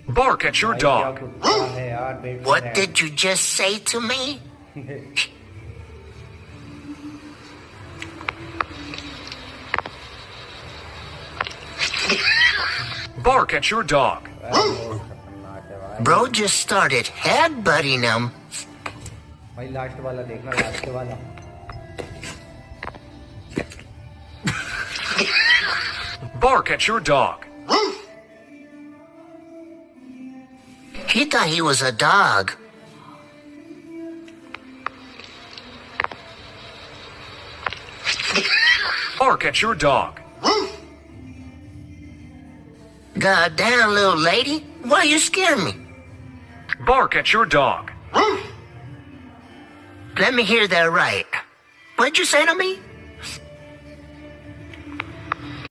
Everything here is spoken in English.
Bark at your भाई क्या dog. कुत्ता है यार, पेट What में है। did you just say to me? Bark at your dog. बहुत खतरनाक है भाई। Bro just started headbutting him. भाई लास्ट वाला देखना, लास्ट वाला। Bark at your dog. He thought he was a dog. Bark at your dog. God damn, little lady, why you scare me? Bark at your dog. Let me hear that right. What'd you say to me?